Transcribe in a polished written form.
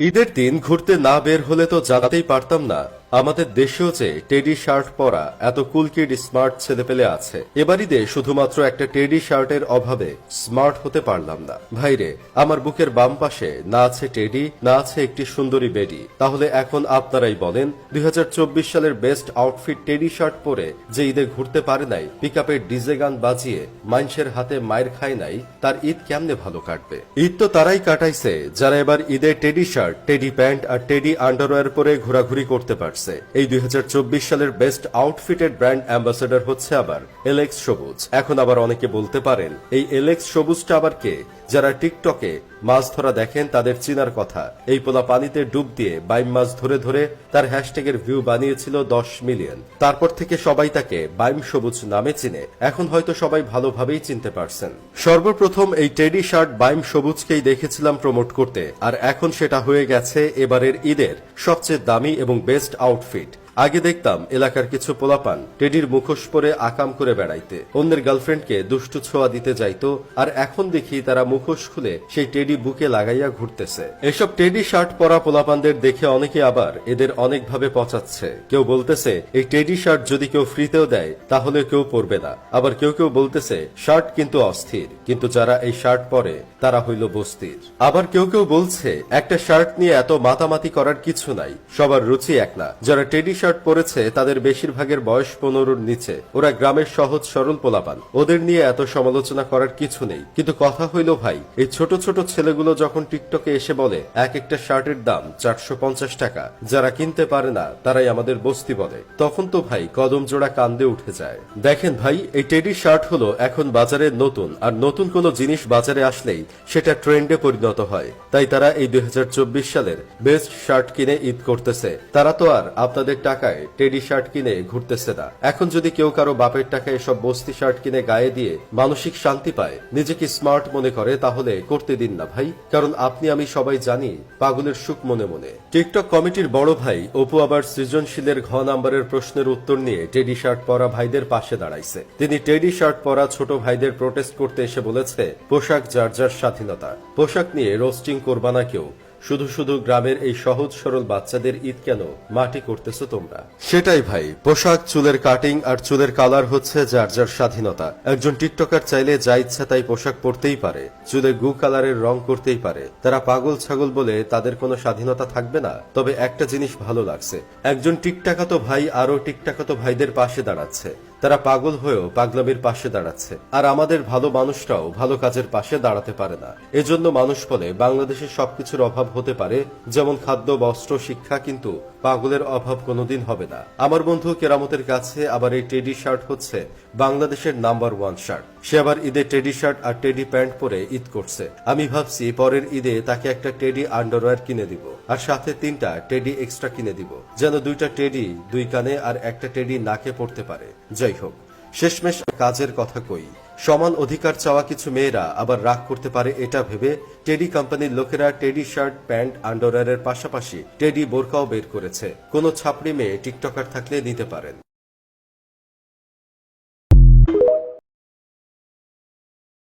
ঈদের দিন ঘুরতে না বের হলে তো জানাতেই পারতাম না আমাদের দেশেও যে টেডি শার্ট পরা এত কুল কিড স্মার্ট ছেলেপেলে আছে। এবার ঈদে শুধুমাত্র একটা টেডি শার্টের অভাবে স্মার্ট হতে পারলাম না। ভাইরে, আমার বুকের বাম পাশে না আছে টেডি, না আছে একটি সুন্দরী বেডি। তাহলে এখন আপনারাই বলেন, 2024 সালের বেস্ট আউটফিট টেডি শার্ট পরে যে ঈদে ঘুরতে পারে নাই, পিকআপের ডিজে গান বাজিয়ে মানুষের হাতে মায়ের খায় নাই, তার ঈদ কেমনে ভালো কাটবে? ঈদ তো তারাই কাটাইছে যারা এবার ঈদে টেডি শার্ট, টেডি প্যান্ট আর টেডি আন্ডারওয়্যার পরে ঘোরাঘুরি করতে পারছে। এই 2024 সালের বেস্ট আউটফিটেড ব্র্যান্ড অ্যাম্বাসেডর হচ্ছে আবার এলেক্স সবুজ। এখন আবার অনেকে বলতে পারেন, এই এলেক্স সবুজটা আবার কে? যারা টিকটকে মাছ ধরা দেখেন তাদের চিনার কথা। এই পোলা পানিতে ডুব দিয়ে বাইম মাছ ধরে ধরে তার হ্যাশট্যাগের ভিউ বানিয়েছিল 10 মিলিয়ন। তারপর থেকে সবাই তাকে বাইম সবুজ নামে চিনে। এখন হয়তো সবাই ভালোভাবেই চিনতে পারছেন। সর্বপ্রথম এই টেডি শার্ট বাইম সবুজকেই দেখেছিলাম প্রমোট করতে, আর এখন সেটা হয়ে গেছে এবারের ঈদের সবচেয়ে দামি এবং বেস্ট আউটফিট। আগে দেখতাম এলাকার কিছু পোলাপান টেডির মুখোশ পরে আকাম করে বেড়াইতে, অন্যের গার্লফ্রেন্ডকে দুষ্টু ছোঁয়া দিতে যাইতো, আর এখন দেখি তারা মুখোশ খুলে সেই টেডি বুকে লাগাইয়া ঘুরতেছে। এসব টেডি শার্ট পরা পোলাপানদের দেখে অনেকে আবার এদের অনেকভাবে পচাচ্ছে। কেউ বলতেছে এই টেডি শার্ট যদি কেউ ফ্রিতেও দেয় তাহলে কেউ পরবে না। আবার কেউ কেউ বলতেছে শার্ট কিন্তু অস্থির, কিন্তু যারা এই শার্ট পরে তারা হইল বস্তির। আবার কেউ কেউ বলছে একটা শার্ট নিয়ে এত মাতামাতি করার কিছু নাই, সবার রুচি এক না। যারা টেডি শার্ট পরেছে তাদের বেশিরভাগের বয়স 15-র নিচে। ওরা গ্রামের সহজ সরল পোলাপান, ওদের নিয়ে এত সমালোচনা করার কিছু নেই। কিন্তু কথা হইল ভাই, এই ছোট ছোট ছেলেগুলো যখন টিকটকে এসে বলে এক একটা শার্টের দাম 450 টাকা, যারা কিনতে পারে না তারাই আমাদের বস্তি বলে, তখন তো ভাই কদম জোড়া কান্দে উঠে যায়। দেখেন ভাই, এই টেডি শার্ট হলো এখন বাজারে নতুন, আর নতুন কোনো জিনিস বাজারে আসলেই সেটা ট্রেন্ডে পরিণত হয়। তাই তারা এই 2024 সালের বেস্ট শার্ট কিনে ঈদ করতেছে। তারা তো আর আপনাদের টাকায় টেডি শার্ট কিনে ঘুরতেছে না। এখন যদি কেউ কারো বাপের টাকায় এসব বস্তি শার্ট কিনে গায়ে দিয়ে মানসিক শান্তি পায়, নিজেকে স্মার্ট মনে করে, তাহলে করতে দিন না ভাই। কারণ আপনি আমি সবাই জানি পাগলের সুখ মনে মনে। টিকটক কমিটির বড় ভাই অপু আবার সৃজনশীলের ঘ নাম্বারের প্রশ্নের উত্তর নিয়ে টেডি শার্ট পরা ভাইদের পাশে দাঁড়াইছে। তিনি টেডি শার্ট পরা ছোট ভাইদের প্রোটেস্ট করতে এসে বলেছে, পোশাক যার যার স্বাধীনতা, পোশাক নিয়ে রোস্টিং করবা না কেউ। শুধু শুধু গ্রামের এই সহজ সরল বাচ্চাদের ঈদ কেন মাটি করতেছো তোমরা? সেটাই ভাই, পোশাক, চুলের কাটিং আর চুলের কালার হচ্ছে যার যার স্বাধীনতা। একজন টিকটকার চাইলে যা ইচ্ছা তাই পোশাক পরতেই পারে, চুলে গু কালারের রং করতেই পারে। তারা পাগল ছাগল বলে তাদের কোনো স্বাধীনতা থাকবে না? তবে একটা জিনিস ভালো লাগছে, একজন টিকটাকাতো ভাই আরো টিকটাকাতো ভাইদের পাশে দাঁড়াচ্ছে। তারা পাগল হয়েও পাগলামির পাশে দাঁড়াচ্ছে। আর আমাদের ভালো মানুষরাও ভালো কাজের পাশে দাঁড়াতে পারে না। এজন্য মানুষ বলে বাংলাদেশের সবকিছুর অভাব হতে পারে, যেমন খাদ্য, বস্ত্র, শিক্ষা, কিন্তু পাগলের অভাব কোনোদিন হবে না। আমার বন্ধু কেরামতের কাছে আবার এই টেডি শার্ট হচ্ছে বাংলাদেশের নাম্বার 1 শার্ট। সে আবার ঈদে টেডি শার্ট আর টেডি প্যান্ট পরে ঈদ করছে। আমি ভাবছি পরের ঈদে তাকে একটা টেডি আন্ডারওয়্যার কিনে দিব, আর সাথে 3টা টেডি এক্সট্রা কিনে দিব, যেন 2টা টেডি 2 কানে আর একটা টেডি নাকে পড়তে পারে। যাই হোক, শেষমেশ কাজের কথা কই। সমান অধিকার চাওয়া কিছু মেয়েরা আবার রাগ করতে পারে এটা ভেবে টেডি কোম্পানির লোকেরা টেডি শার্ট, প্যান্ট, আন্ডারওয়্যারের পাশাপাশি টেডি বোরকাও বের করেছে। কোনো ছাপড়ি মেয়ে টিকটকার থাকলে নিতে পারেন।